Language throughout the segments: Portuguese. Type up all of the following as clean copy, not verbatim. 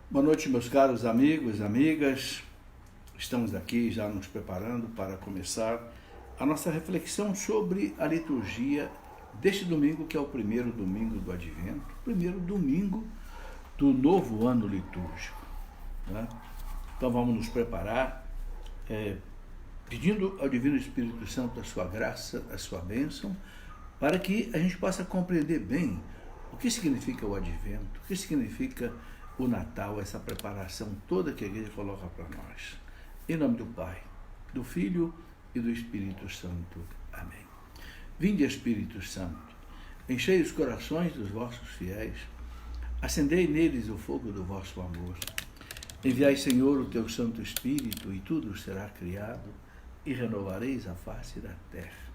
Boa noite, meus caros amigos, amigas. Estamos aqui já nos preparando para começar a nossa reflexão sobre a liturgia deste domingo, que é o primeiro domingo do Advento, primeiro domingo do novo ano litúrgico, né? Então vamos nos preparar, pedindo ao Divino Espírito Santo a sua graça, a sua bênção, para que a gente possa compreender bem o que significa o Advento, o que significa o Natal, essa preparação toda que a Igreja coloca para nós. Em nome do Pai, do Filho e do Espírito Santo. Amém. Vinde, Espírito Santo, enchei os corações dos vossos fiéis, acendei neles o fogo do vosso amor. Enviai, Senhor, o teu Santo Espírito, e tudo será criado, e renovareis a face da terra.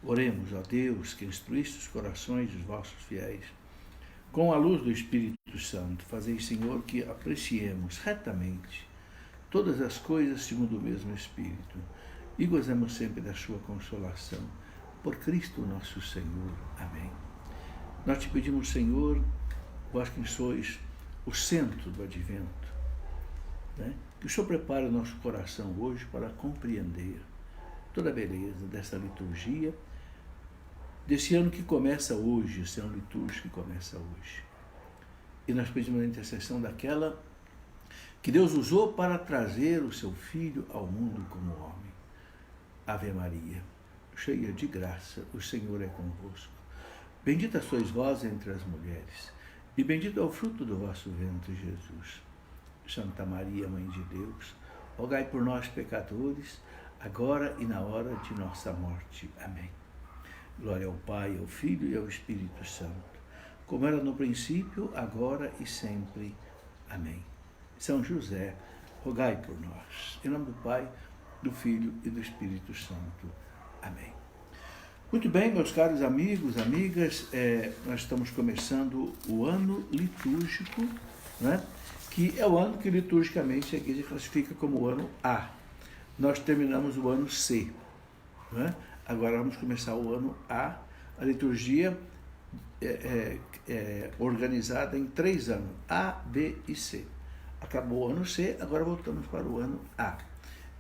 Oremos, ó Deus, que instruíste os corações dos vossos fiéis, com a luz do Espírito Santo, fazei, Senhor, que apreciemos retamente todas as coisas segundo o mesmo Espírito e gozemos sempre da sua consolação. Por Cristo nosso Senhor. Amém. Nós te pedimos, Senhor, vós que sois o centro do Advento, né? Que o Senhor prepare o nosso coração hoje para compreender toda a beleza dessa liturgia, desse ano que começa hoje, esse ano litúrgico que começa hoje. E nós pedimos a intercessão daquela que Deus usou para trazer o seu Filho ao mundo como homem. Ave Maria, cheia de graça, o Senhor é convosco. Bendita sois vós entre as mulheres, e bendito é o fruto do vosso ventre, Jesus. Santa Maria, Mãe de Deus, rogai por nós, pecadores, agora e na hora de nossa morte. Amém. Glória ao Pai, ao Filho e ao Espírito Santo, como era no princípio, agora e sempre. Amém. São José, rogai por nós. Em nome do Pai, do Filho e do Espírito Santo. Amém. Muito bem, meus caros amigos, amigas, nós estamos começando o ano litúrgico, né? Que é o ano que liturgicamente a Igreja classifica como o ano A. Nós terminamos o ano C, né? Agora vamos começar o ano A. A liturgia é organizada em 3 anos, A, B e C. Acabou o ano C, agora voltamos para o ano A.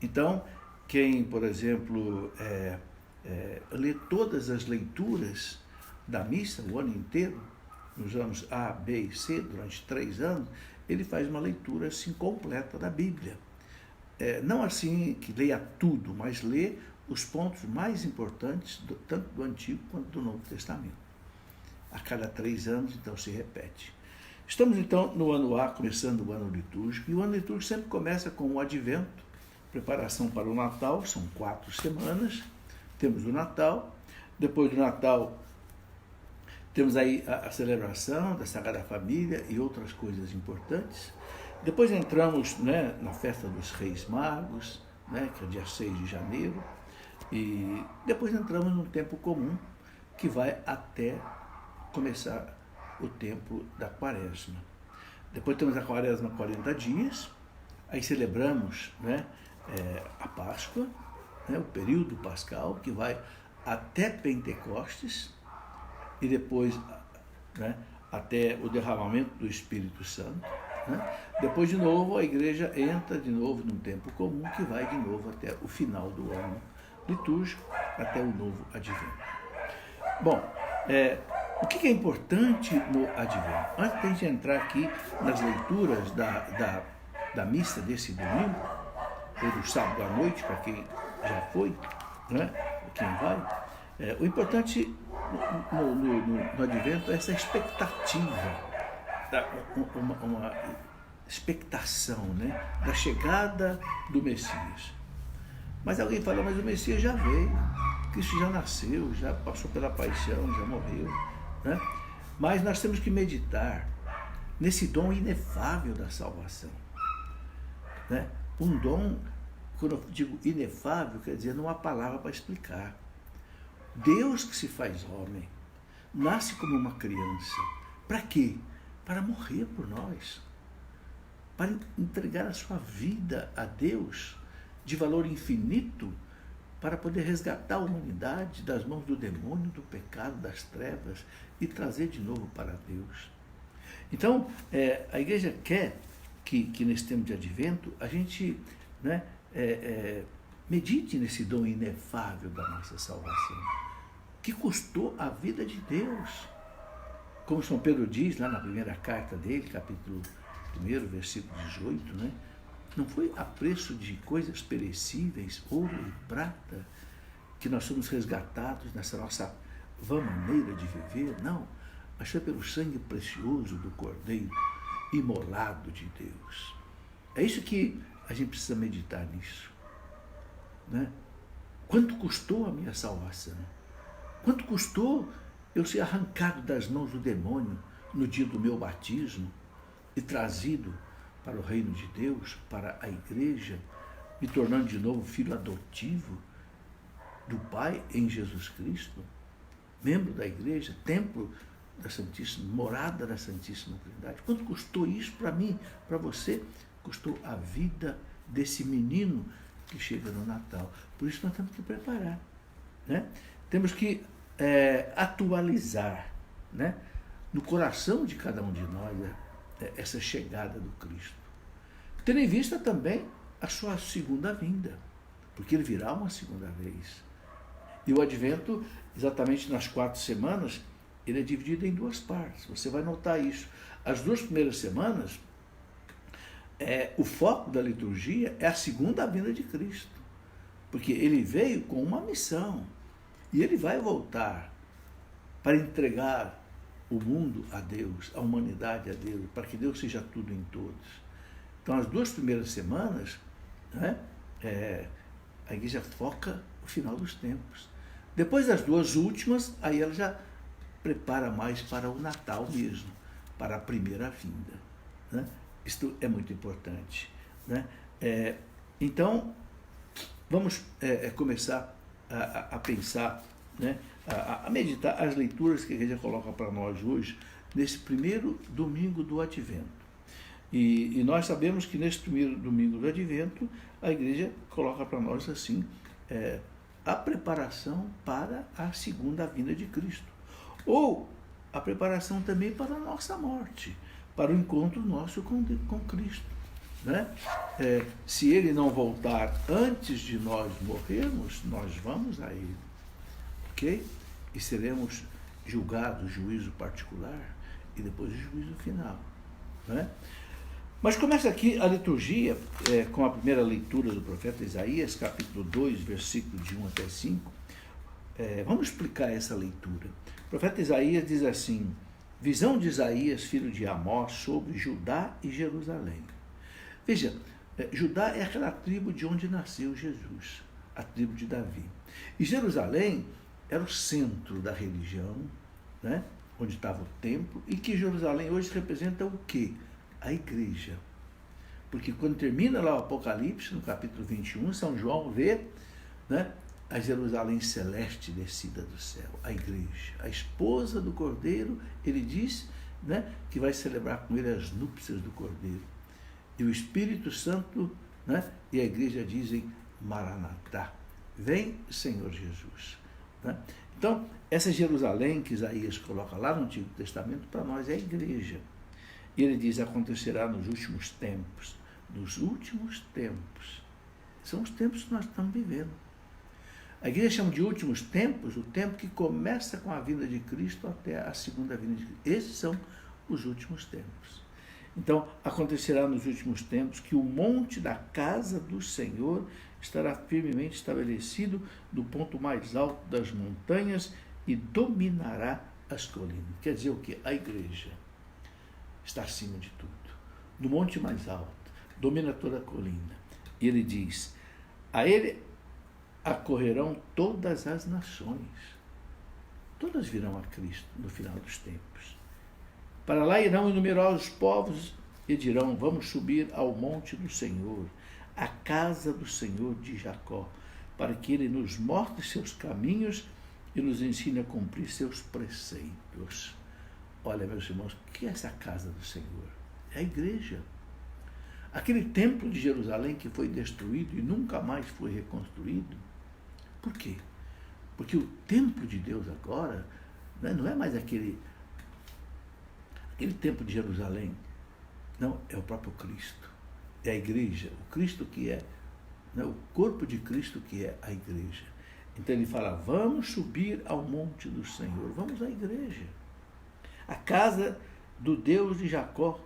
Então, quem, por exemplo, lê todas as leituras da missa o ano inteiro, nos anos A, B e C, durante 3 anos, ele faz uma leitura assim completa da Bíblia. Não assim que leia tudo, mas lê os pontos mais importantes, tanto do Antigo quanto do Novo Testamento. A cada 3 anos, então, se repete. Estamos, então, no ano A, começando o ano litúrgico, e o ano litúrgico sempre começa com o Advento, preparação para o Natal, são 4 semanas, temos o Natal, depois do Natal temos aí a celebração da Sagrada Família e outras coisas importantes. Depois entramos, né, na festa dos Reis Magos, né, que é dia 6 de janeiro, e depois entramos num tempo comum que vai até começar o tempo da Quaresma. Depois temos a Quaresma 40 dias, aí celebramos, né, a Páscoa, né, o período pascal, que vai até Pentecostes, e depois, né, até o derramamento do Espírito Santo, né? Depois, de novo, a Igreja entra de novo num tempo comum, que vai de novo até o final do ano litúrgico, até o novo Advento. Bom, o que é importante no Advento? Antes de a gente entrar aqui nas leituras da missa desse domingo, ou do sábado à noite, para quem já foi, né? Quem vai, o importante no Advento é essa expectativa, uma expectação, né, da chegada do Messias. Mas alguém fala, mas o Messias já veio, Cristo já nasceu, já passou pela paixão, já morreu, né? Mas nós temos que meditar nesse dom inefável da salvação, né? Um dom, quando eu digo inefável, quer dizer, não há palavra para explicar. Deus que se faz homem, nasce como uma criança. Para quê? Para morrer por nós, para entregar a sua vida a Deus de valor infinito, para poder resgatar a humanidade das mãos do demônio, do pecado, das trevas e trazer de novo para Deus. Então, a Igreja quer que nesse tempo de advento a gente, né, medite nesse dom inefável da nossa salvação, que custou a vida de Deus. Como São Pedro diz lá na primeira carta dele, capítulo 1, versículo 18, né? Não foi a preço de coisas perecíveis, ouro e prata, que nós somos resgatados nessa nossa vã maneira de viver, não, mas foi pelo sangue precioso do Cordeiro imolado de Deus. É isso que a gente precisa meditar nisso, né? Quanto custou a minha salvação? Quanto custou eu ser arrancado das mãos do demônio no dia do meu batismo e trazido para o reino de Deus, para a igreja, me tornando de novo filho adotivo do Pai em Jesus Cristo, membro da igreja, templo da Santíssima, morada da Santíssima Trindade. Quanto custou isso para mim, para você? Custou a vida desse menino que chega no Natal. Por isso nós temos que preparar, né? Temos que atualizar, né, no coração de cada um de nós essa chegada do Cristo. Tendo em vista também a sua segunda vinda, porque ele virá uma segunda vez. E o advento, exatamente nas 4 semanas, ele é dividido em 2 partes. Você vai notar isso. As 2 primeiras semanas, o foco da liturgia é a segunda vinda de Cristo, porque ele veio com uma missão e ele vai voltar para entregar o mundo a Deus, a humanidade a Deus, para que Deus seja tudo em todos. Então, as 2 primeiras semanas, né, a igreja foca o final dos tempos. Depois das 2 últimas, aí ela já prepara mais para o Natal mesmo, para a primeira vinda, né? Isto é muito importante, né? Então, vamos começar a pensar, né, a meditar as leituras que a igreja coloca para nós hoje, nesse primeiro domingo do Advento. E nós sabemos que nesse primeiro domingo do Advento, a igreja coloca para nós assim, a preparação para a segunda vinda de Cristo. Ou a preparação também para a nossa morte, para o encontro nosso com Cristo, né? Se ele não voltar antes de nós morrermos, nós vamos a ele, ok? E seremos julgados, juízo particular e depois o juízo final, né? Mas começa aqui a liturgia com a primeira leitura do profeta Isaías, capítulo 2, versículo de 1 até 5. Vamos explicar essa leitura. O profeta Isaías diz assim: visão de Isaías, filho de Amós, sobre Judá e Jerusalém. Veja, Judá é aquela tribo de onde nasceu Jesus, a tribo de Davi. E Jerusalém era o centro da religião, né, onde estava o templo, e que Jerusalém hoje representa o quê? A igreja. Porque quando termina lá o Apocalipse, no capítulo 21, São João vê, né, a Jerusalém celeste descida do céu, a igreja, a esposa do Cordeiro. Ele diz, né, que vai celebrar com ele as núpcias do Cordeiro. E o Espírito Santo, né, e a igreja dizem Maranatá, vem Senhor Jesus, né? Então, essa Jerusalém que Isaías coloca lá no Antigo Testamento, para nós é a igreja. E ele diz, acontecerá nos últimos tempos. Nos últimos tempos. São os tempos que nós estamos vivendo. A igreja chama de últimos tempos o tempo que começa com a vinda de Cristo até a segunda vinda de Cristo. Esses são os últimos tempos. Então, acontecerá nos últimos tempos que o monte da casa do Senhor estará firmemente estabelecido do ponto mais alto das montanhas e dominará as colinas. Quer dizer o quê? A igreja está acima de tudo, do monte mais alto, domina toda a colina. E ele diz, a ele acorrerão todas as nações, todas virão a Cristo no final dos tempos. Para lá irão inumerosos povos e dirão, vamos subir ao monte do Senhor, à casa do Senhor de Jacó, para que ele nos mostre seus caminhos e nos ensine a cumprir seus preceitos. Olha, meus irmãos, o que é essa casa do Senhor? É a igreja. Aquele templo de Jerusalém que foi destruído e nunca mais foi reconstruído. Por quê? Porque o templo de Deus agora, né, não é mais aquele templo de Jerusalém Não, é o próprio Cristo. É a igreja, o Cristo que é, né, o corpo de Cristo que é a igreja. Então ele fala, vamos subir ao monte do Senhor, vamos à igreja. A casa do Deus de Jacó,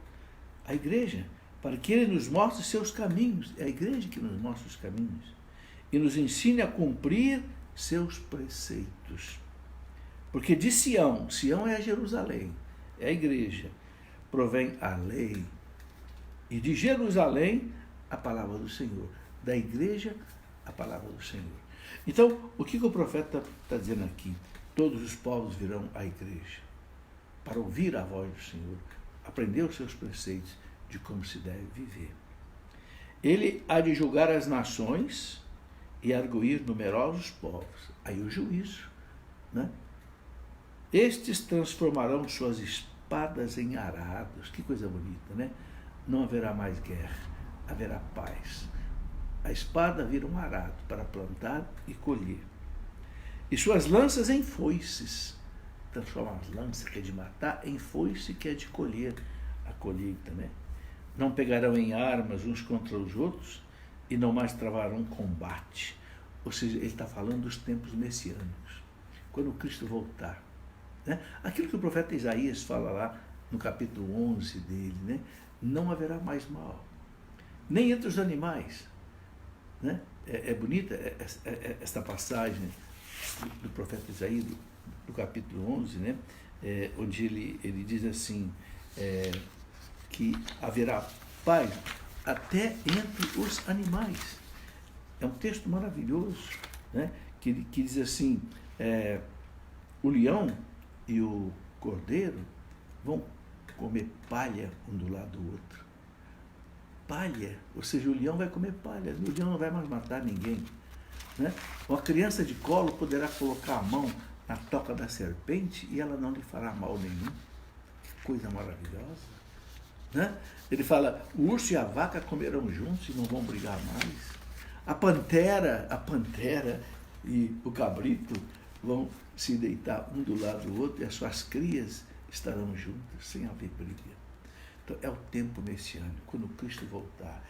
a igreja, para que ele nos mostre seus caminhos. É a igreja que nos mostra os caminhos. E nos ensine a cumprir seus preceitos. Porque de Sião, Sião é a Jerusalém, é a igreja, provém a lei. E de Jerusalém, a palavra do Senhor. Da igreja, a palavra do Senhor. Então, o que o profeta está dizendo aqui? Todos os povos virão à igreja para ouvir a voz do Senhor, aprender os seus preceitos de como se deve viver. Ele há de julgar as nações e arguir numerosos povos. Aí o juízo, né? Estes transformarão suas espadas em arados. Que coisa bonita, né? Não haverá mais guerra, haverá paz. A espada vira um arado para plantar e colher. E suas lanças em foices. Transforma as lanças, que é de matar, em foice, que é de colher, a colheita, né? Não pegarão em armas uns contra os outros e não mais travarão combate. Ou seja, ele está falando dos tempos messiânicos, quando Cristo voltar. Né? Aquilo que o profeta Isaías fala lá no capítulo 11 dele, né? Não haverá mais mal, nem entre os animais. Né? É bonita esta passagem do profeta Isaías, do capítulo 11, né? Onde ele diz assim, que haverá paz até entre os animais. É um texto maravilhoso, né? que diz assim, o leão e o cordeiro vão comer palha um do lado do outro. Palha, ou seja, o leão vai comer palha, o leão não vai mais matar ninguém. Né? Uma criança de colo poderá colocar a mão na toca da serpente e ela não lhe fará mal nenhum. Que coisa maravilhosa. Né? Ele fala, o urso e a vaca comerão juntos e não vão brigar mais. A pantera e o cabrito vão se deitar um do lado do outro e as suas crias estarão juntas, sem haver briga. Então, é o tempo messiânico, quando Cristo voltar.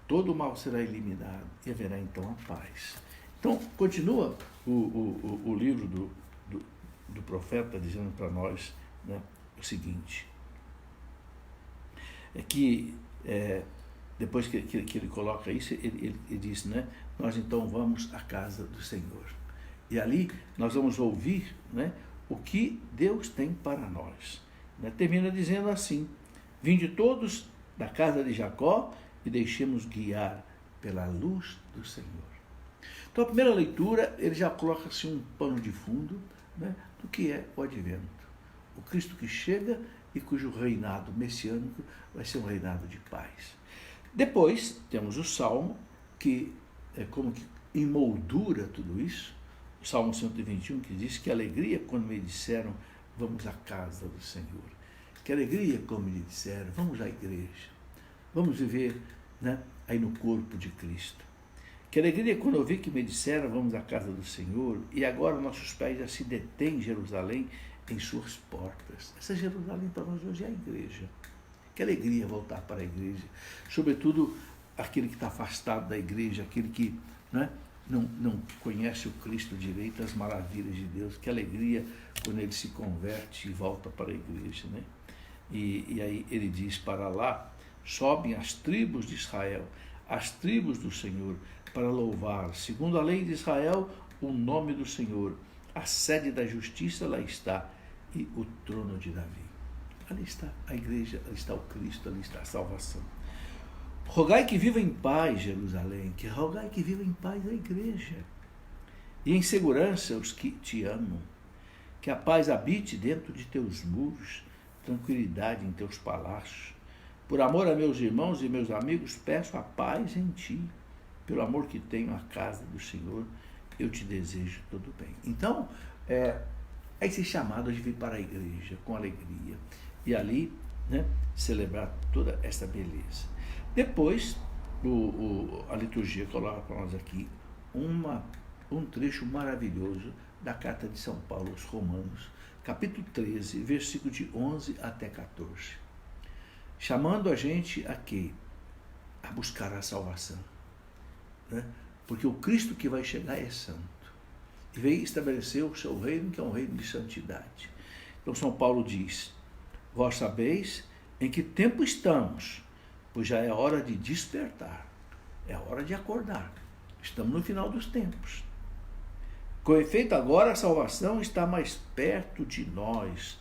Todo o mal será eliminado e haverá então a paz. Então, continua o livro do profeta dizendo para nós, né, o seguinte, depois que ele coloca isso, ele diz, né, nós então vamos à casa do Senhor. E ali nós vamos ouvir, né, o que Deus tem para nós. Né? Termina dizendo assim, vinde todos da casa de Jacó e deixemos guiar pela luz do Senhor. Então, a primeira leitura, ele já coloca assim um pano de fundo, né, do que é o advento. O Cristo que chega e cujo reinado messiânico vai ser um reinado de paz. Depois, temos o Salmo, que é como que emoldura tudo isso. O Salmo 121, que diz que alegria quando me disseram, vamos à casa do Senhor. Que alegria quando me disseram, vamos à igreja. Vamos viver, né, aí no corpo de Cristo. Que alegria quando eu vi que me disseram, vamos à casa do Senhor, e agora nossos pés já se detêm em Jerusalém, em suas portas. Essa Jerusalém para nós hoje é a igreja. Que alegria voltar para a igreja. Sobretudo aquele que está afastado da igreja, aquele que, né, não conhece o Cristo direito, as maravilhas de Deus. Que alegria quando ele se converte e volta para a igreja. Né? E aí ele diz, para lá sobem as tribos de Israel, as tribos do Senhor, para louvar, segundo a lei de Israel, o nome do Senhor. A sede da justiça lá está, e o trono de Davi. Ali está a igreja, ali está o Cristo, ali está a salvação. Rogai que viva em paz, Jerusalém, que rogai que viva em paz a igreja, e em segurança os que te amam, que a paz habite dentro de teus muros, tranquilidade em teus palácios. Por amor a meus irmãos e meus amigos, peço a paz em ti. Pelo amor que tenho à casa do Senhor, eu te desejo todo bem. Então, é esse chamado de vir para a igreja com alegria. E ali, né, celebrar toda essa beleza. Depois, a liturgia coloca para nós aqui um trecho maravilhoso da carta de São Paulo aos Romanos, capítulo 13, versículo de 11 até 14. chamando a gente a quê? A buscar a salvação. Né? Porque o Cristo que vai chegar é santo. E veio estabelecer o seu reino, que é um reino de santidade. Então São Paulo diz, vós sabeis em que tempo estamos, pois já é hora de despertar, é hora de acordar. Estamos no final dos tempos. Com efeito, agora a salvação está mais perto de nós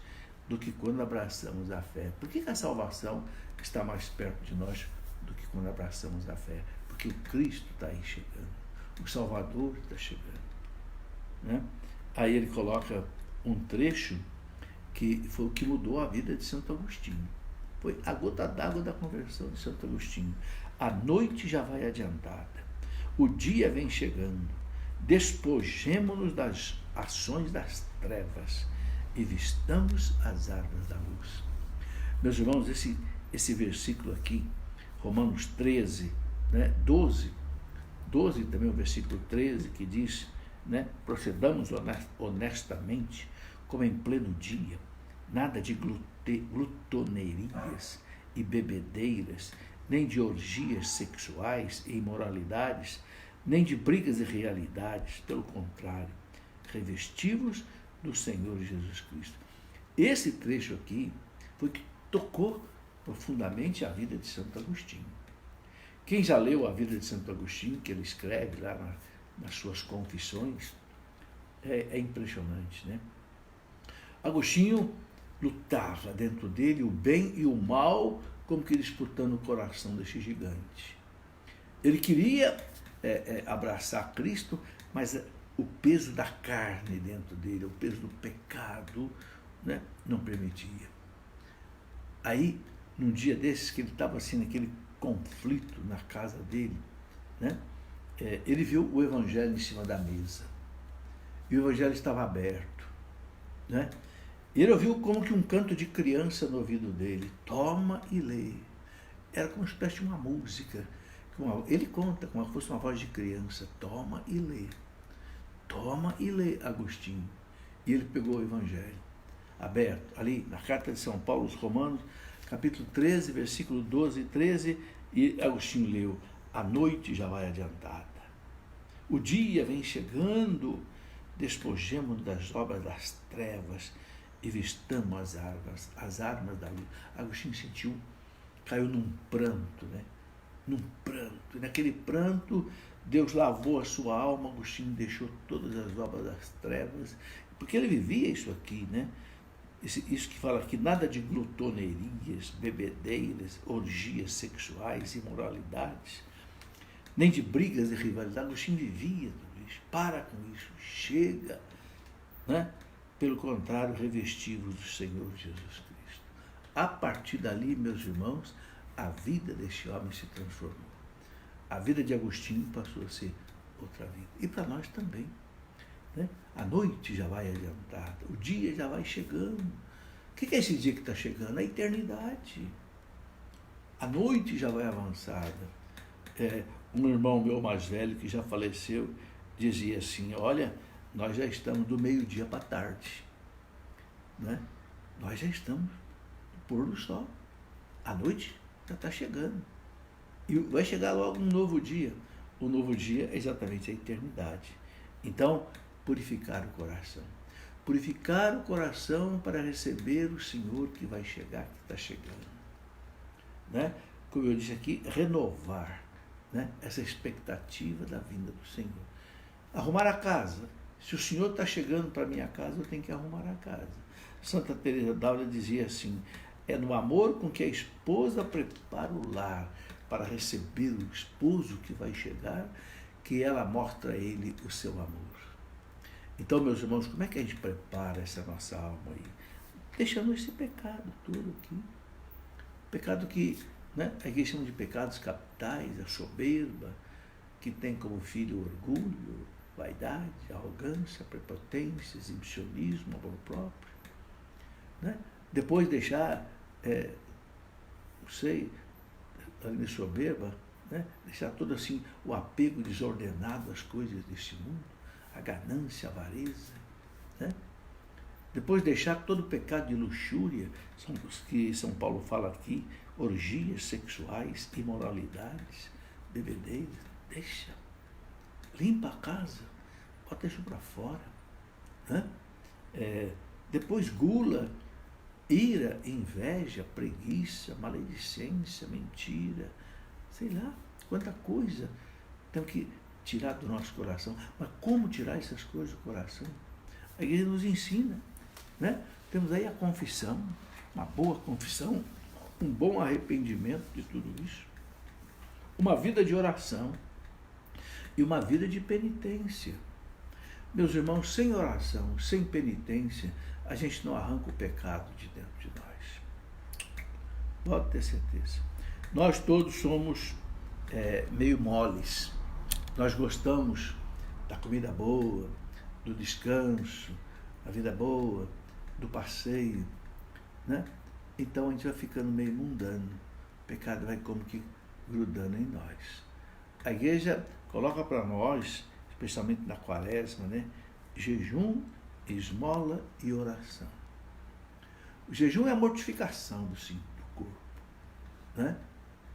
do que quando abraçamos a fé. Por que a salvação está mais perto de nós do que quando abraçamos a fé? Porque o Cristo está aí chegando, o Salvador está chegando. Né? Aí ele coloca um trecho que foi o que mudou a vida de Santo Agostinho. Foi a gota d'água da conversão de Santo Agostinho. A noite já vai adiantada, o dia vem chegando, despojemo-nos das ações das trevas e vistamos as armas da luz. Meus irmãos, esse versículo aqui, Romanos 13, né, 12 também o versículo 13, que diz, né, procedamos honestamente, como em pleno dia, nada de glutonerias e bebedeiras, nem de orgias sexuais e imoralidades, nem de brigas e realidades, pelo contrário, revestivos do Senhor Jesus Cristo. Esse trecho aqui foi que tocou profundamente a vida de Santo Agostinho. Quem já leu a vida de Santo Agostinho, que ele escreve lá nas suas confissões, é impressionante, né? Agostinho lutava dentro dele o bem e o mal, como que disputando o coração desse gigante. Ele queria abraçar Cristo, mas o peso da carne dentro dele, o peso do pecado, né, não permitia. Aí, num dia desses, que ele estava assim, naquele conflito na casa dele, né, ele viu o Evangelho em cima da mesa. E o Evangelho estava aberto. Né? Ele ouviu como que um canto de criança no ouvido dele. Toma e lê. Era como uma espécie de uma música. Ele conta como se fosse uma voz de criança. Toma e lê. Toma e lê, Agostinho. E ele pegou o Evangelho aberto, ali na carta de São Paulo aos Romanos, capítulo 13, versículo 12 e 13, e Agostinho leu, a noite já vai adiantada. O dia vem chegando, despojemo-nos das obras das trevas e vistamos as armas da luz. Agostinho sentiu, caiu num pranto, né? Num pranto. E naquele pranto, Deus lavou a sua alma, Agostinho deixou todas as obras das trevas, porque ele vivia isso aqui, né? Isso que fala aqui, nada de glutonerias, bebedeiras, orgias sexuais, imoralidades, nem de brigas e rivalidades. Agostinho vivia tudo isso. Para com isso, chega, né? Pelo contrário, revestivos do Senhor Jesus Cristo. A partir dali, meus irmãos, a vida deste homem se transformou. A vida de Agostinho passou a ser outra vida. E para nós também. Né? A noite já vai adiantada, o dia já vai chegando. O que é esse dia que está chegando? A eternidade. A noite já vai avançada. Um irmão meu mais velho, que já faleceu, dizia assim, olha, nós já estamos do meio-dia para a tarde. Né? Nós já estamos no pôr do sol. A noite já está chegando. E vai chegar logo um novo dia. O novo dia é exatamente a eternidade. Então, purificar o coração. Purificar o coração para receber o Senhor que vai chegar, que está chegando. Né? Como eu disse aqui, renovar, né, essa expectativa da vinda do Senhor. Arrumar a casa. Se o Senhor está chegando para a minha casa, eu tenho que arrumar a casa. Santa Teresa d'Ávila dizia assim, é no amor com que a esposa prepara o lar para receber o esposo que vai chegar, que ela mostra a ele o seu amor. Então, meus irmãos, como é que a gente prepara essa nossa alma aí? Deixando esse pecado todo aqui. Pecado que, né, a igreja chama de pecados capitais, a soberba, que tem como filho o orgulho, vaidade, arrogância, prepotência, exibicionismo, amor próprio. Né? Depois deixar, além de soberba, né, deixar todo assim o apego desordenado às coisas deste mundo, a ganância, a avareza, né? Depois deixar todo o pecado de luxúria, são os que São Paulo fala aqui, orgias sexuais, imoralidades, bebedeiras, deixa. Limpa a casa, bota isso para fora. Né? Depois gula, ira, inveja, preguiça, maledicência, mentira, sei lá, quanta coisa temos que tirar do nosso coração. Mas como tirar essas coisas do coração? A igreja nos ensina, né? Temos aí a confissão, uma boa confissão, um bom arrependimento de tudo isso, uma vida de oração e uma vida de penitência. Meus irmãos, sem oração, sem penitência, a gente não arranca o pecado de dentro de nós. Pode ter certeza. Nós todos somos meio moles. Nós gostamos da comida boa, do descanso, da vida boa, do passeio, né? Então a gente vai ficando meio mundano. O pecado vai como que grudando em nós. A igreja coloca para nós, especialmente na quaresma, né? Jejum, esmola e oração. O jejum é a mortificação do corpo, né?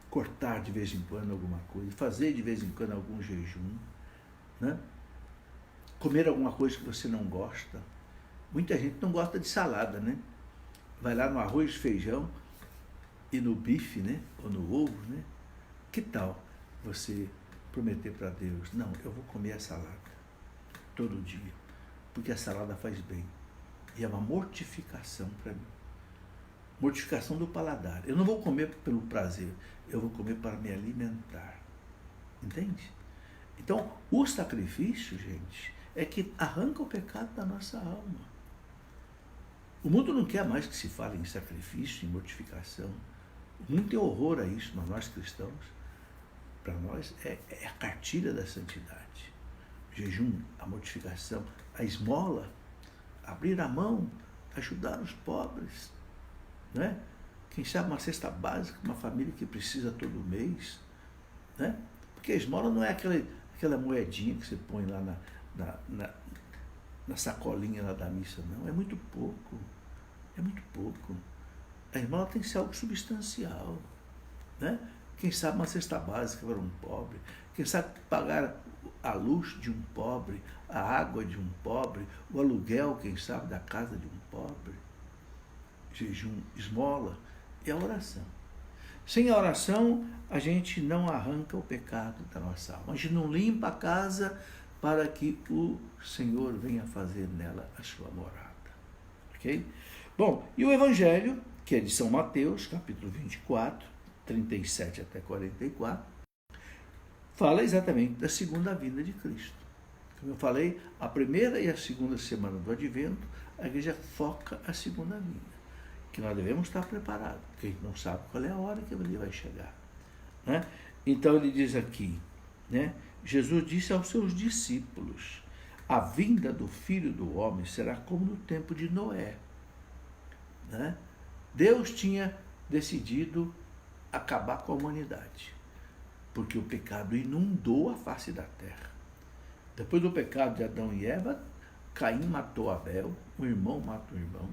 Cortar de vez em quando alguma coisa, fazer de vez em quando algum jejum, né? Comer alguma coisa que você não gosta. Muita gente não gosta de salada, né? Vai lá no arroz, feijão e no bife, né? Ou no ovo, né? Que tal você prometer para Deus, não, eu vou comer a salada todo dia, porque a salada faz bem. E é uma mortificação para mim. Mortificação do paladar. Eu não vou comer pelo prazer, eu vou comer para me alimentar. Entende? Então, o sacrifício, gente, é que arranca o pecado da nossa alma. O mundo não quer mais que se fale em sacrifício, em mortificação. O mundo tem horror a isso, mas nós cristãos, para nós, é a cartilha da santidade. O jejum, a mortificação, a esmola, abrir a mão, ajudar os pobres, né? Quem sabe uma cesta básica, uma família que precisa todo mês, né? Porque a esmola não é aquela moedinha que você põe lá na sacolinha lá da missa, não. É muito pouco. É muito pouco. A esmola tem que ser algo substancial, né? Quem sabe uma cesta básica para um pobre. Quem sabe pagar a luz de um pobre, a água de um pobre, o aluguel, quem sabe, da casa de um pobre. Jejum, esmola e a oração. Sem a oração, a gente não arranca o pecado da nossa alma. A gente não limpa a casa para que o Senhor venha fazer nela a sua morada. Ok? Bom, e o Evangelho, que é de São Mateus, capítulo 24, 37 até 44, fala exatamente da segunda vinda de Cristo. Como eu falei, a primeira e a segunda semana do Advento, a igreja foca a segunda vinda, que nós devemos estar preparados, porque a gente não sabe qual é a hora que ele vai chegar. Né? Então ele diz aqui, né? Jesus disse aos seus discípulos, a vinda do Filho do Homem será como no tempo de Noé. Né? Deus tinha decidido acabar com a humanidade, porque o pecado inundou a face da terra. Depois do pecado de Adão e Eva, Caim matou Abel, o irmão mata o irmão.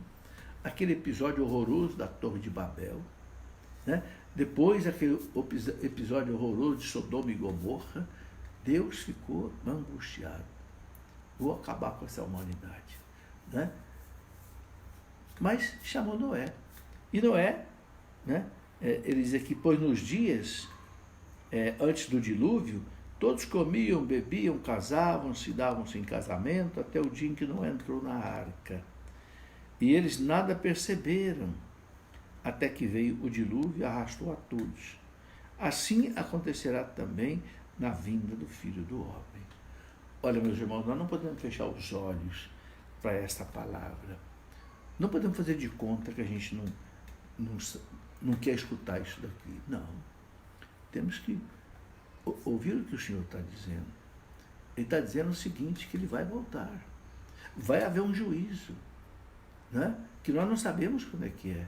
Aquele episódio horroroso da Torre de Babel, né? Depois aquele episódio horroroso de Sodoma e Gomorra, Deus ficou angustiado. Vou acabar com essa humanidade. Né? Mas chamou Noé. E Noé, né? Ele diz aqui, pois nos dias antes do dilúvio, todos comiam, bebiam, casavam-se, davam-se em casamento, até o dia em que Noé entrou na arca. E eles nada perceberam, até que veio o dilúvio e arrastou a todos. Assim acontecerá também na vinda do Filho do Homem. Olha, meus irmãos, nós não podemos fechar os olhos para esta palavra. Não podemos fazer de conta que a gente não quer escutar isso daqui. Não. Temos que ouvir o que o Senhor está dizendo. Ele está dizendo o seguinte, que ele vai voltar. Vai haver um juízo, né? Que nós não sabemos como é que é.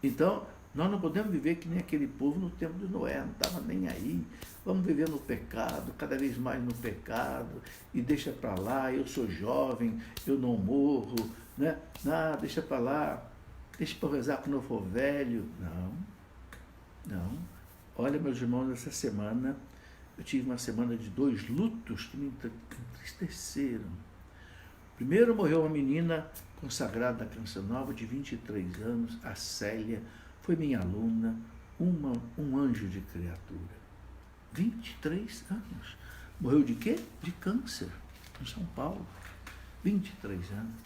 Então, Nós não podemos viver que nem aquele povo no tempo de Noé, não estava nem aí. Vamos viver no pecado, cada vez mais no pecado, e deixa para lá, eu sou jovem, eu não morro, né? Não, deixa para lá, deixa para rezar quando eu for velho. Não, não. Olha, meus irmãos, essa semana eu tive uma semana de 2 lutos que me entristeceram. Primeiro morreu uma menina consagrada da Canção Nova de 23 anos, a Célia, foi minha aluna, um anjo de criatura. 23 anos. Morreu de quê? De câncer, em São Paulo. 23 anos.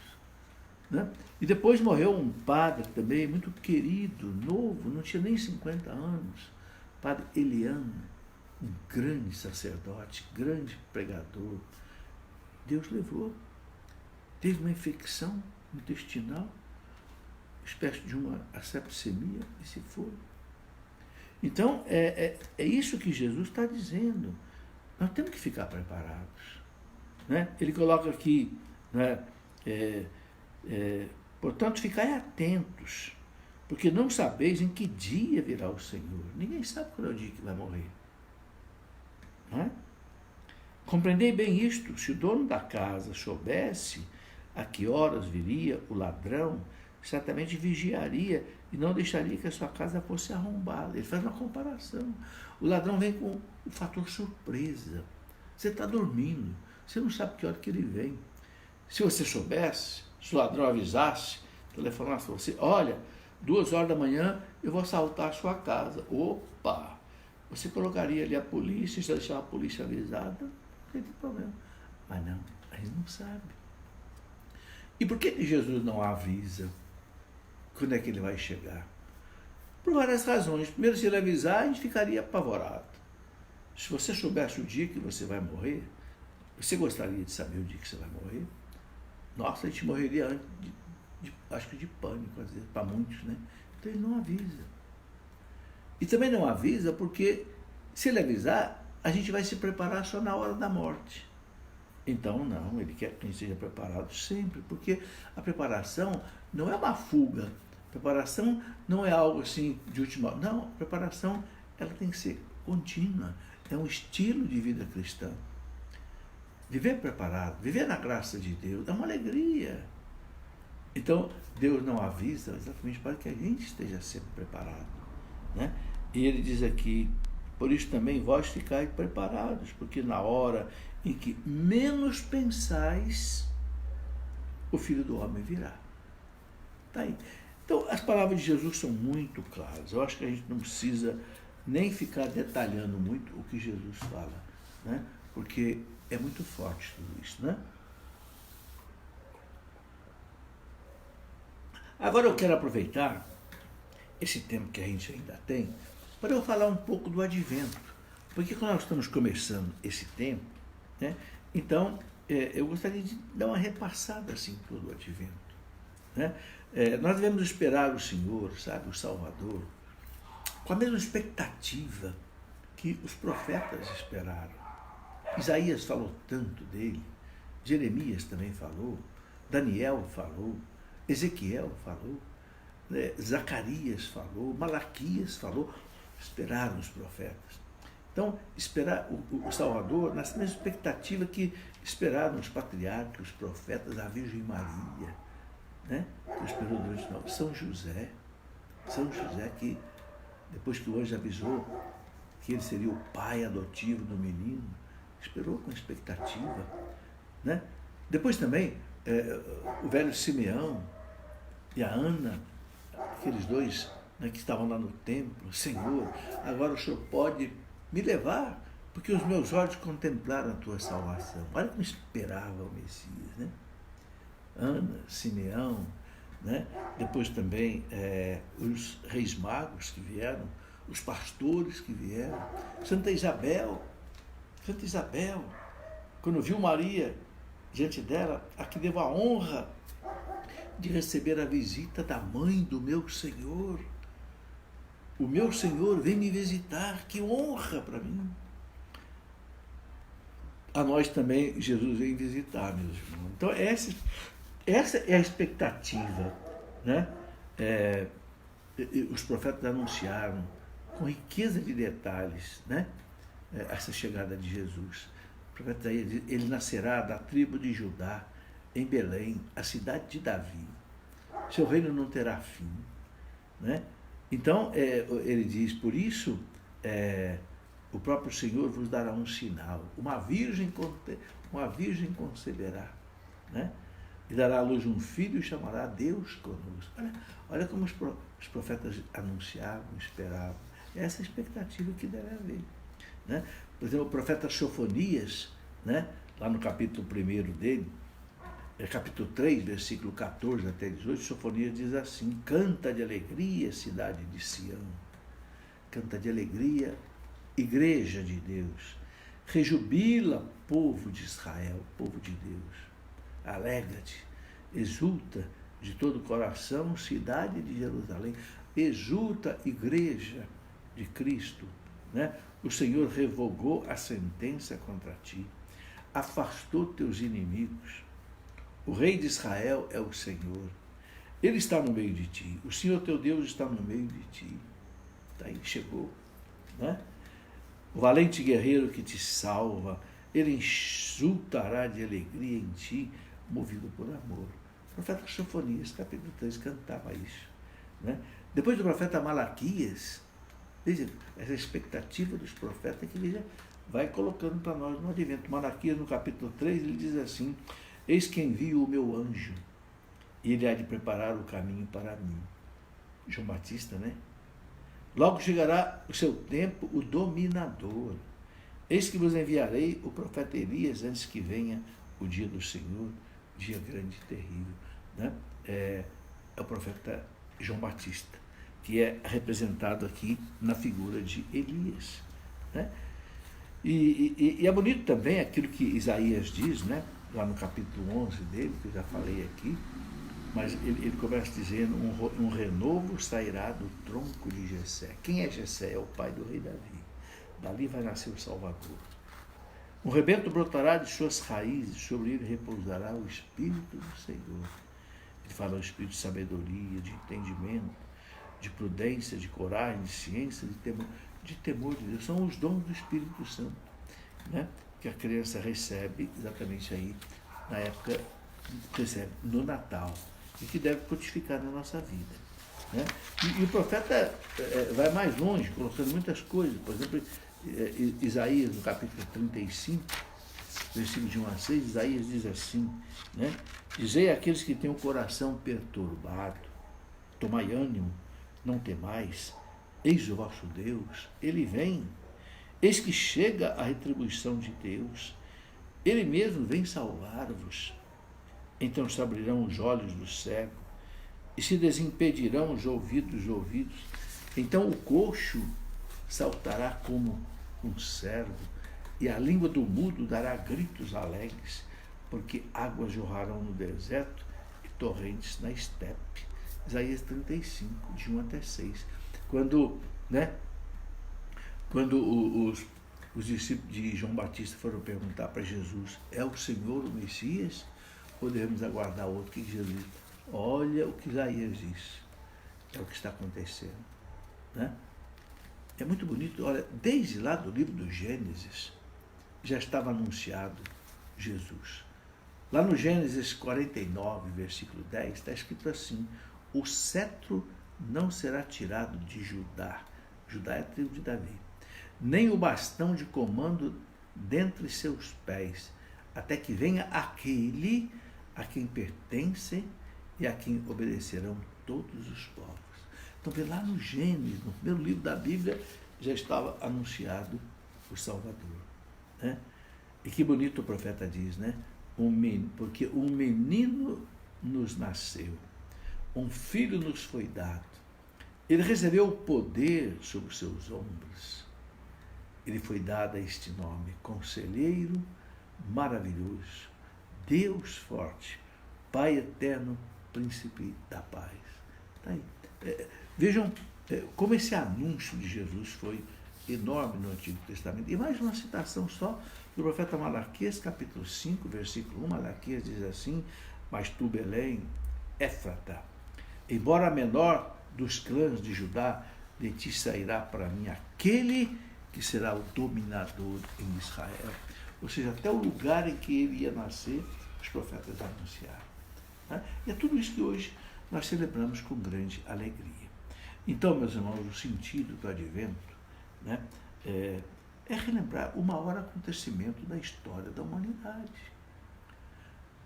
Né? E depois morreu um padre também, muito querido, novo, não tinha nem 50 anos, padre Eliano, um grande sacerdote, grande pregador. Deus levou. Teve uma infecção intestinal, espécie de uma septicemia, e se foi. Então, é isso que Jesus está dizendo. Nós temos que ficar preparados. Né? Ele coloca aqui, né, portanto, ficai atentos, porque não sabeis em que dia virá o Senhor. Ninguém sabe qual é o dia que vai morrer. Né? Compreendei bem isto, se o dono da casa soubesse a que horas viria o ladrão, certamente vigiaria e não deixaria que a sua casa fosse arrombada. Ele faz uma comparação. O ladrão vem com o fator surpresa. Você está dormindo, você não sabe que hora que ele vem. Se você soubesse, se o ladrão avisasse, telefonasse para você, olha, 2 horas da manhã eu vou assaltar a sua casa. Opa! Você colocaria ali a polícia, se deixar a polícia avisada, não tem problema. Mas não, a gente não sabe. E por que Jesus não avisa quando é que ele vai chegar? Por várias razões. Primeiro, se ele avisar, a gente ficaria apavorado. Se você soubesse o dia que você vai morrer, você gostaria de saber o dia que você vai morrer? Nossa, a gente morreria antes, acho que de pânico, às vezes, para muitos, né? Então ele não avisa. E também não avisa porque, se ele avisar, a gente vai se preparar só na hora da morte. Então, não, ele quer que a gente seja preparado sempre, porque a preparação não é uma fuga. A preparação não é algo assim de última hora. Não, a preparação ela tem que ser contínua. É um estilo de vida cristã. Viver preparado, viver na graça de Deus, é uma alegria. Então, Deus não avisa exatamente para que a gente esteja sempre preparado. Né? E ele diz aqui, por isso também vós ficai preparados, porque na hora em que menos pensais, o Filho do Homem virá. Tá aí. Então, as palavras de Jesus são muito claras. Eu acho que a gente não precisa nem ficar detalhando muito o que Jesus fala, né? Porque é muito forte tudo isso, né? Agora eu quero aproveitar esse tempo que a gente ainda tem para eu falar um pouco do advento. Porque quando nós estamos começando esse tempo, né, então eu gostaria de dar uma repassada assim todo o advento. Né? Nós devemos esperar o Senhor, sabe, o Salvador, com a mesma expectativa que os profetas esperaram. Isaías falou tanto dele, Jeremias também falou, Daniel falou, Ezequiel falou, Zacarias falou, Malaquias falou, esperaram os profetas. Então, esperar o Salvador, nessa mesma expectativa que esperaram os patriarcas, os profetas, a Virgem Maria, né? Que esperou durante 9 São José que, depois que o anjo avisou que ele seria o pai adotivo do menino, esperou com expectativa. Né? Depois também, o velho Simeão e a Ana, aqueles dois, né, que estavam lá no templo, Senhor, agora o Senhor pode me levar, porque os meus olhos contemplaram a tua salvação. Olha como esperava o Messias, né? Ana, Simeão, né? Depois também os reis magos que vieram, os pastores que vieram, Santa Isabel, quando viu Maria diante dela, a que deu a honra de receber a visita da mãe do meu Senhor. O meu Senhor vem me visitar, que honra para mim. A nós também Jesus vem visitar, meus irmãos. Então essa é a expectativa, né? os profetas anunciaram com riqueza de detalhes, né, essa chegada de Jesus. O profeta Isaías diz: ele nascerá da tribo de Judá, em Belém, a cidade de Davi. Seu reino não terá fim. Né? Então, ele diz: por isso, o próprio Senhor vos dará um sinal. Uma virgem conceberá. Né? E dará à luz um filho e chamará Deus conosco. Olha como os profetas anunciavam, esperavam. É essa expectativa que deve haver. Né? Por exemplo, o profeta Sofonias, né? Lá no capítulo 1 dele, capítulo 3, versículo 14 até 18, Sofonias diz assim: canta de alegria, cidade de Sião. Canta de alegria, igreja de Deus. Rejubila, povo de Israel, povo de Deus. Alegra-te, exulta de todo o coração, cidade de Jerusalém. Exulta, igreja de Cristo. Né? O Senhor revogou a sentença contra ti, afastou teus inimigos. O rei de Israel é o Senhor. Ele está no meio de ti. O Senhor teu Deus está no meio de ti. Está aí, chegou. Né? O valente guerreiro que te salva, ele exultará de alegria em ti, movido por amor. O profeta Sofonias, capítulo 3, cantava isso. Né? Depois do profeta Malaquias, veja, essa expectativa dos profetas que ele já vai colocando para nós no advento. Malaquias, no capítulo 3, ele diz assim: eis que envio o meu anjo, e ele há de preparar o caminho para mim. João Batista, né? Logo chegará o seu tempo, o dominador. Eis que vos enviarei o profeta Elias antes que venha o dia do Senhor, dia grande e terrível. Né? É o profeta João Batista, que é representado aqui na figura de Elias. Né? E é bonito também aquilo que Isaías diz, né? Lá no capítulo 11 dele, que eu já falei aqui, mas ele começa dizendo: um renovo sairá do tronco de Jessé. Quem é Jessé? É o pai do rei Davi. Dali vai nascer o Salvador. Um rebento brotará de suas raízes, sobre ele repousará o Espírito do Senhor. Ele fala o Espírito de sabedoria, de entendimento, de prudência, de coragem, de ciência, de temor de Deus. São os dons do Espírito Santo, né? Que a criança recebe exatamente aí, na época, recebe no Natal, e que deve codificar na nossa vida. Né? E o profeta vai mais longe, colocando muitas coisas. Por exemplo, Isaías, no capítulo 35, versículo de 1 a 6, Isaías diz assim, né? Dizei àqueles que têm o coração perturbado: tomai ânimo, não temais, eis o vosso Deus, ele vem. Eis que chega a retribuição de Deus, ele mesmo vem salvar-vos. Então se abrirão os olhos do cego e se desimpedirão os ouvidos dos ouvidos. Então o coxo saltará como um servo, e a língua do mudo dará gritos alegres, porque águas jorrarão no deserto e torrentes na estepe. Isaías 35, de 1 até 6. Quando os discípulos de João Batista foram perguntar para Jesus: é o Senhor o Messias? Ou devemos aguardar outro? Que Jesus diz: olha o que Isaías diz, é o que está acontecendo. Né? É muito bonito. Olha, desde lá do livro do Gênesis já estava anunciado Jesus. Lá no Gênesis 49, versículo 10, está escrito assim: o cetro não será tirado de Judá. Judá é a tribo de Davi. Nem o bastão de comando dentre seus pés, até que venha aquele a quem pertence e a quem obedecerão todos os povos. Então, lá no Gênesis, no primeiro livro da Bíblia, já estava anunciado o Salvador. Né? E que bonito o profeta diz, né? Porque um menino nos nasceu, um filho nos foi dado. Ele recebeu o poder sobre os seus ombros. Ele foi dado a este nome: Conselheiro Maravilhoso, Deus Forte, Pai Eterno, Príncipe da Paz. Tá aí. Vejam como esse anúncio de Jesus foi enorme no Antigo Testamento. E mais uma citação só do profeta Malaquias, capítulo 5, versículo 1. Malaquias diz assim: mas tu, Belém, Éfrata, embora menor dos clãs de Judá, de ti sairá para mim aquele que será o dominador em Israel. Ou seja, até o lugar em que ele ia nascer, os profetas anunciaram. Né? E é tudo isso que hoje nós celebramos com grande alegria. Então, meus irmãos, o sentido do advento, né, é relembrar o maior acontecimento da história da humanidade.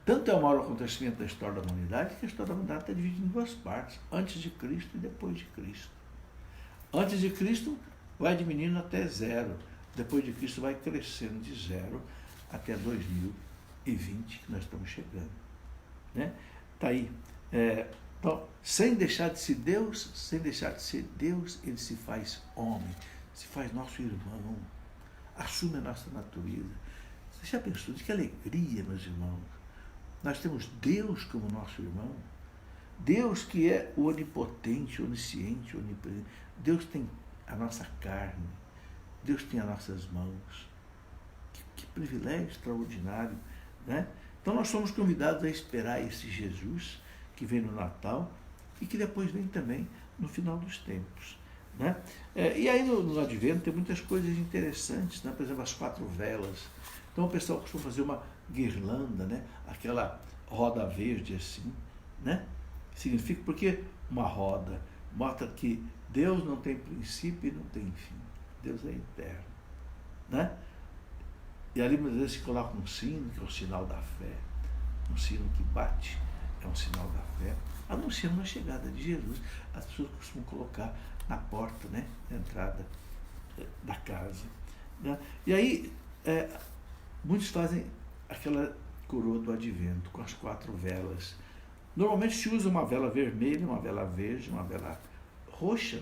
Tanto é o maior acontecimento da história da humanidade que a história da humanidade está dividida em duas partes, antes de Cristo e depois de Cristo. Antes de Cristo vai diminuindo até zero, depois de Cristo vai crescendo de zero até 2020, que nós estamos chegando. Né? Tá aí. Então, sem deixar de ser Deus, ele se faz homem, se faz nosso irmão, assume a nossa natureza. Você já pensou? Que alegria, meus irmãos. Nós temos Deus como nosso irmão. Deus que é o onipotente, onisciente, onipresente. Deus tem a nossa carne. Deus tem as nossas mãos. Que privilégio extraordinário, né? Então nós somos convidados a esperar esse Jesus que vem no Natal e que depois vem também no final dos tempos. Né? E aí no Advento tem muitas coisas interessantes, né? Por exemplo, as 4 velas. Então o pessoal costuma fazer uma guirlanda, né? Aquela roda verde assim, né? Significa porque uma roda mostra que Deus não tem princípio e não tem fim. Deus é eterno. Né? E ali muitas vezes se coloca um sino, que é o sinal da fé. Um sino que bate, é um sinal da fé. Anunciando a chegada de Jesus. As pessoas costumam colocar na porta, né? Na entrada da casa. Né? E aí, muitos fazem aquela coroa do advento, com as 4 velas. Normalmente se usa uma vela vermelha, uma vela verde, uma vela roxa,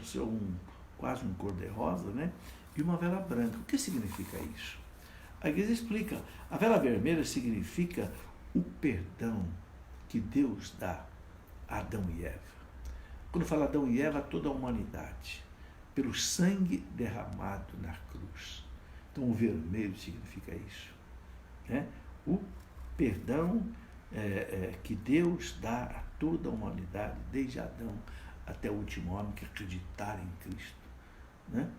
quase um cor-de-rosa, né? E uma vela branca. O que significa isso? A igreja explica. A vela vermelha significa o perdão que Deus dá a Adão e Eva. Quando fala Adão e Eva, toda a humanidade, pelo sangue derramado na cruz. Então o vermelho significa isso. Né? O perdão que Deus dá a toda a humanidade, desde Adão até o último homem que acreditar em Cristo. Né?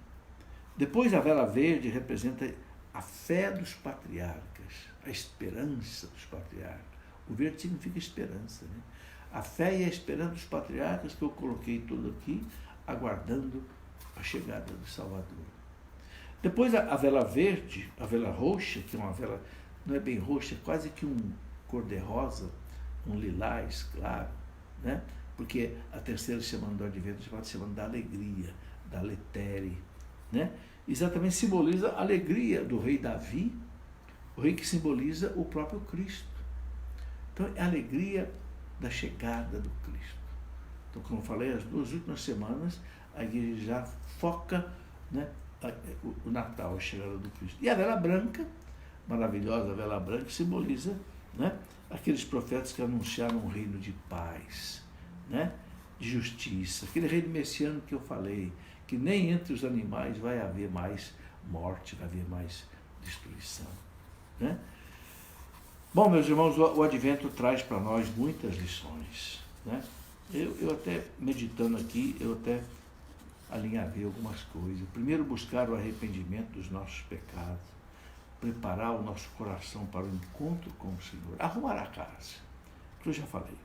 Depois a vela verde representa a fé dos patriarcas, a esperança dos patriarcas. O verde significa esperança. Né? A fé e a esperança dos patriarcas que eu coloquei tudo aqui, aguardando a chegada do Salvador. Depois a vela verde, a vela roxa, que é uma vela, não é bem roxa, é quase que um cor-de-rosa, um lilás claro, né? Porque a terceira semana do Advento é chamada semana da alegria, da letere, né? Exatamente simboliza a alegria do rei Davi, o rei que simboliza o próprio Cristo. Então é a alegria da chegada do Cristo. Então, como eu falei, as 2 últimas semanas a igreja já foca, né, o Natal, a chegada do Cristo. E a vela branca, maravilhosa vela branca, simboliza, né, aqueles profetas que anunciaram um reino de paz, né, de justiça, aquele reino messiânico que eu falei, que nem entre os animais vai haver mais morte, vai haver mais destruição. Né? Bom, meus irmãos, o Advento traz para nós muitas lições. Né? Eu até, meditando aqui, eu até alinhavei algumas coisas. Primeiro, buscar o arrependimento dos nossos pecados, preparar o nosso coração para o encontro com o Senhor, arrumar a casa, que eu já falei.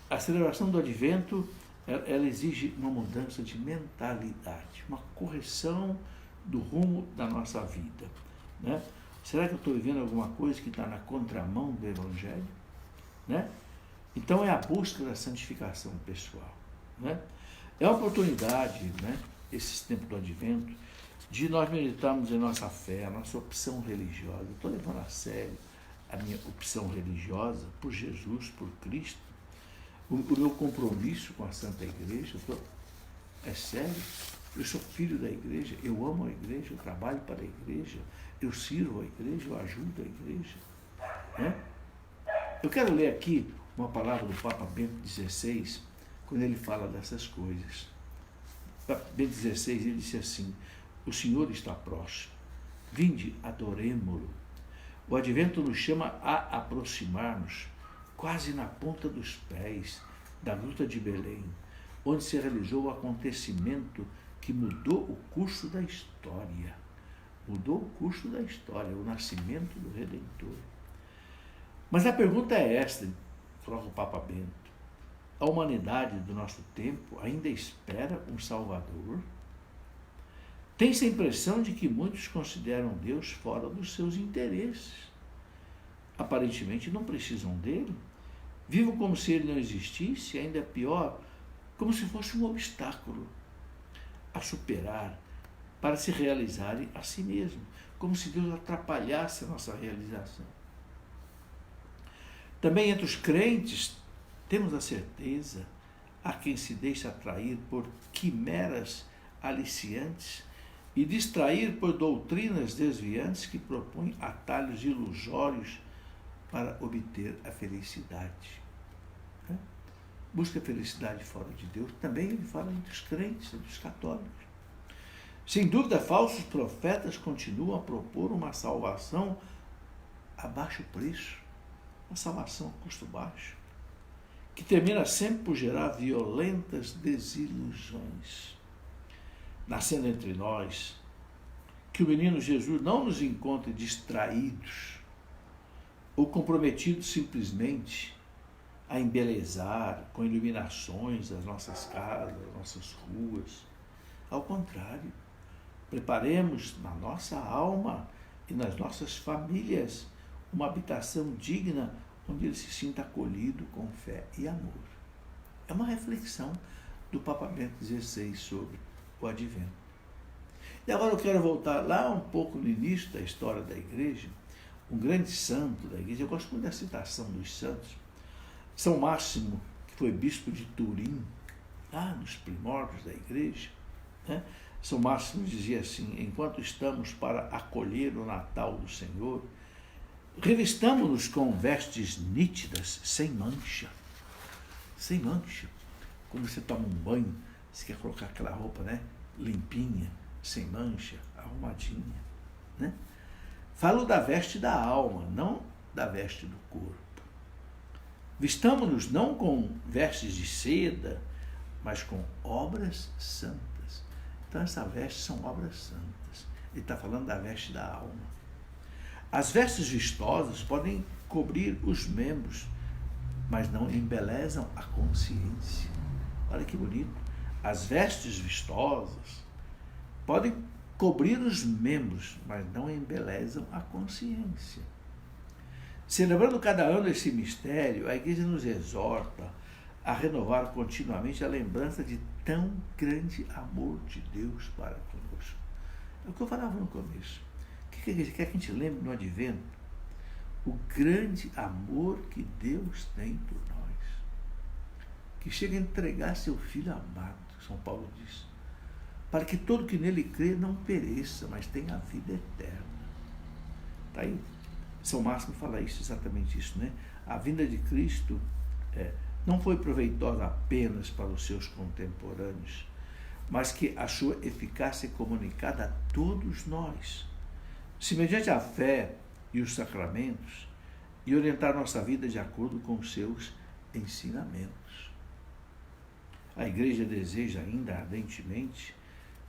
A celebração do Advento, ela exige uma mudança de mentalidade, uma correção do rumo da nossa vida. Né? Será que eu estou vivendo alguma coisa que está na contramão do Evangelho? Né? Então é a busca da santificação pessoal. Né? É a oportunidade, né, esse tempo do Advento, de nós meditarmos em nossa fé, a nossa opção religiosa. Eu estou levando a sério a minha opção religiosa por Jesus, por Cristo, o meu compromisso com a Santa Igreja. É sério, eu sou filho da igreja, eu amo a igreja, eu trabalho para a igreja, eu sirvo a igreja, eu ajudo a igreja. Né? Eu quero ler aqui uma palavra do Papa Bento XVI, quando ele fala dessas coisas. Bento XVI, ele disse assim: o Senhor está próximo, vinde, adoremo-lo. O Advento nos chama a aproximar-nos, quase na ponta dos pés, da gruta de Belém, onde se realizou o acontecimento que mudou o curso da história. Mudou o curso da história, o nascimento do Redentor. Mas a pergunta é esta, coloca o Papa Bento: a humanidade do nosso tempo ainda espera um Salvador? Tem-se a impressão de que muitos consideram Deus fora dos seus interesses. Aparentemente não precisam dele. Vivem como se ele não existisse, ainda pior, como se fosse um obstáculo a superar para se realizarem a si mesmo, como se Deus atrapalhasse a nossa realização. Também entre os crentes, temos a certeza, há quem se deixa atrair por quimeras aliciantes e distrair por doutrinas desviantes que propõem atalhos ilusórios para obter a felicidade. Busca a felicidade fora de Deus. Também ele fala entre os crentes, entre os católicos. Sem dúvida, falsos profetas continuam a propor uma salvação a baixo preço, uma salvação a custo baixo, que termina sempre por gerar violentas desilusões. Nascendo entre nós, que o menino Jesus não nos encontre distraídos ou comprometidos simplesmente a embelezar com iluminações as nossas casas, as nossas ruas. Ao contrário, preparemos na nossa alma e nas nossas famílias uma habitação digna onde ele se sinta acolhido com fé e amor. É uma reflexão do Papa Bento XVI sobre o Advento. E agora eu quero voltar lá um pouco no início da história da Igreja, um grande santo da Igreja. Eu gosto muito da citação dos santos. São Máximo, que foi bispo de Turim, lá nos primórdios da Igreja, né? São Máximo dizia assim: enquanto estamos para acolher o Natal do Senhor, revistamo-nos com vestes nítidas, sem mancha. Sem mancha. Quando você toma um banho, você quer colocar aquela roupa, né, limpinha, sem mancha, arrumadinha, né? Falo da veste da alma, não da veste do corpo. Vistamo-nos não com vestes de seda, mas com obras santas. Então, essa veste são obras santas. Ele está falando da veste da alma. As vestes vistosas podem cobrir os membros, mas não embelezam a consciência. Olha que bonito. As vestes vistosas podem cobrir os membros, mas não embelezam a consciência. Celebrando cada ano esse mistério, a Igreja nos exorta a renovar continuamente a lembrança de tão grande amor de Deus para conosco. É o que eu falava no começo. O que a Igreja quer que a gente lembre no Advento? O grande amor que Deus tem por nós, que chega a entregar seu Filho amado, São Paulo diz, para que todo que nele crê não pereça, mas tenha a vida eterna. Está aí. São Máximo fala isso, exatamente isso, né? A vinda de Cristo não foi proveitosa apenas para os seus contemporâneos, mas que a sua eficácia é comunicada a todos nós. Se mediante a fé e os sacramentos, e orientar nossa vida de acordo com os seus ensinamentos. A Igreja deseja ainda ardentemente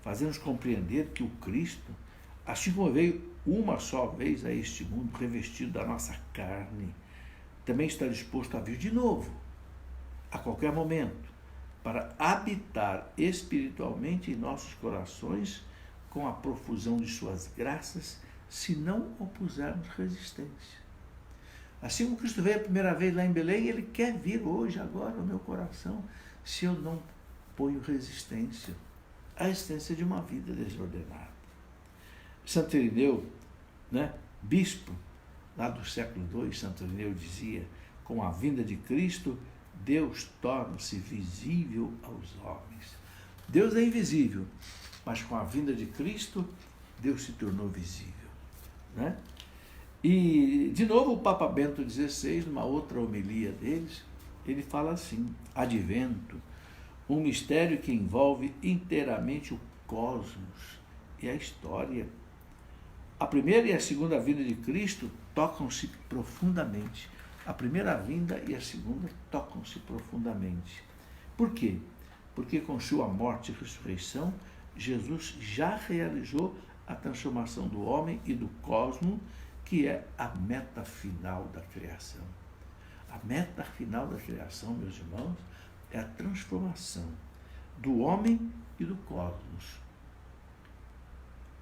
fazer-nos compreender que o Cristo, assim como veio uma só vez a este mundo revestido da nossa carne, também está disposto a vir de novo, a qualquer momento, para habitar espiritualmente em nossos corações com a profusão de suas graças, se não opusermos resistência. Assim como Cristo veio a primeira vez lá em Belém, ele quer vir hoje, agora, no meu coração, se eu não ponho resistência, a resistência de uma vida desordenada. Santo Irineu, né, bispo, lá do século II, Santo Irineu dizia: com a vinda de Cristo, Deus torna-se visível aos homens. Deus é invisível, mas com a vinda de Cristo, Deus se tornou visível, né? E, de novo, o Papa Bento XVI, numa outra homilia deles, ele fala assim: Advento, um mistério que envolve inteiramente o cosmos e a história. A primeira e a segunda vinda de Cristo tocam-se profundamente. A primeira vinda e a segunda tocam-se profundamente. Por quê? porque com sua morte e ressurreição, Jesus já realizou a transformação do homem e do cosmos, que é a meta final da criação. A meta final da criação, meus irmãos, é a transformação do homem e do cosmos.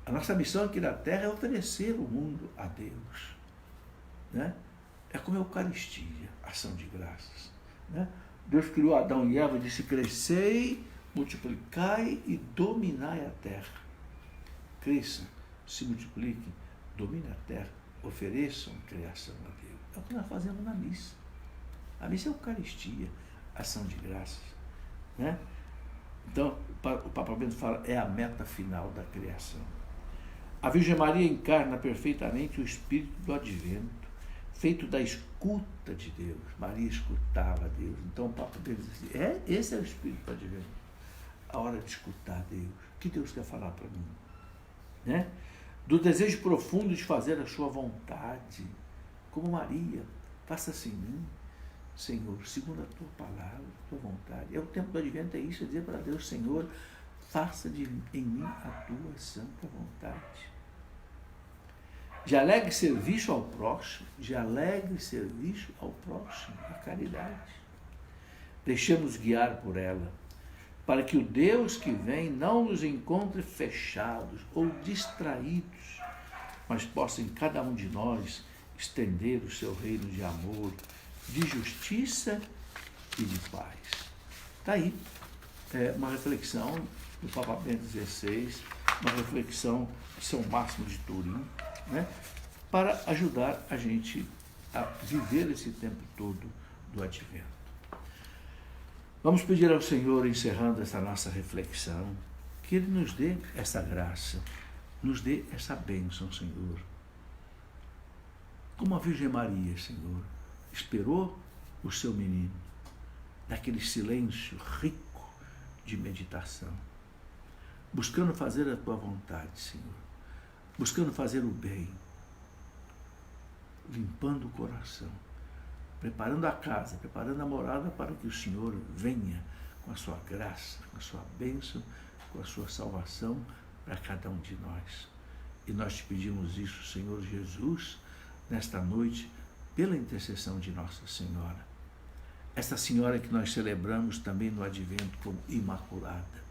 A nossa missão aqui na Terra é oferecer o mundo a Deus, né? É como a Eucaristia, ação de graças, né? Deus criou Adão e Eva e disse: crescei, multiplicai e dominai a terra. Cresçam, se multipliquem, dominem a terra, ofereçam criação a Deus. É o que nós fazemos na missa. A missa é a Eucaristia, ação de graças, né? Então, o Papa Bento fala, é a meta final da criação. A Virgem Maria encarna perfeitamente o espírito do advento, feito da escuta de Deus. Maria escutava Deus. Então o Papa Bento diz assim, esse é o espírito do advento. A hora de escutar Deus. O que Deus quer falar para mim? Né? Do desejo profundo de fazer a sua vontade. Como Maria, faça-se em mim, Senhor, segundo a tua palavra, a tua vontade. É o tempo do advento, é isso, é dizer para Deus, Senhor, faça em mim a tua santa vontade. De alegre serviço ao próximo, a caridade. Deixemos guiar por ela, para que o Deus que vem não nos encontre fechados ou distraídos, mas possa em cada um de nós estender o seu reino de amor, de justiça e de paz. Está aí uma reflexão do Papa Bento XVI, uma reflexão de São Máximo de Turim, né, para ajudar a gente a viver esse tempo todo do advento. Vamos pedir ao Senhor, encerrando essa nossa reflexão, que Ele nos dê essa graça, nos dê essa bênção, Senhor. Como a Virgem Maria, Senhor, esperou o seu menino, naquele silêncio rico de meditação, buscando fazer a tua vontade, Senhor, buscando fazer o bem, limpando o coração, preparando a casa, preparando a morada para que o Senhor venha com a sua graça, com a sua bênção, com a sua salvação para cada um de nós. E nós te pedimos isso, Senhor Jesus, nesta noite, pela intercessão de Nossa Senhora. Esta Senhora que nós celebramos também no Advento como Imaculada.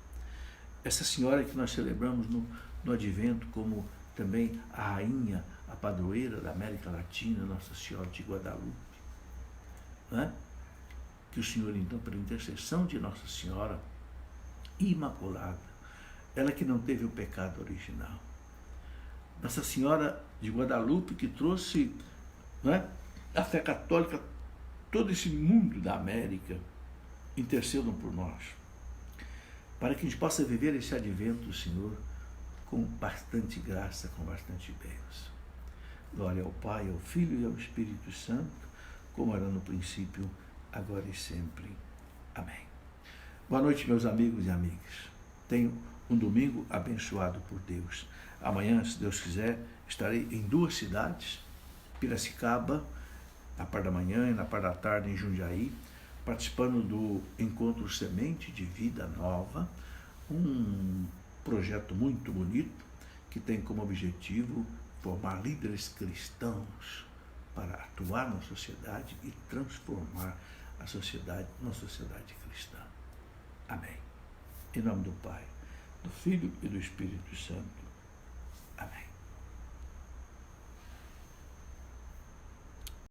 Essa Senhora que nós celebramos no Advento como também a Rainha, a Padroeira da América Latina, Nossa Senhora de Guadalupe. Né? Que o Senhor, então, pela intercessão de Nossa Senhora Imaculada, ela que não teve o pecado original, Nossa Senhora de Guadalupe que trouxe, né, a fé católica, todo esse mundo da América, intercedam por nós, para que a gente possa viver esse advento, Senhor, com bastante graça, com bastante bênção. Glória ao Pai, ao Filho e ao Espírito Santo, como era no princípio, agora e sempre. Amém. Boa noite, meus amigos e amigas. Tenham um domingo abençoado por Deus. Amanhã, se Deus quiser, estarei em 2 cidades, Piracicaba, na parte da manhã e na parte da tarde em Jundiaí, participando do Encontro Semente de Vida Nova, um projeto muito bonito que tem como objetivo formar líderes cristãos para atuar na sociedade e transformar a sociedade numa sociedade cristã. Amém. Em nome do Pai, do Filho e do Espírito Santo. Amém.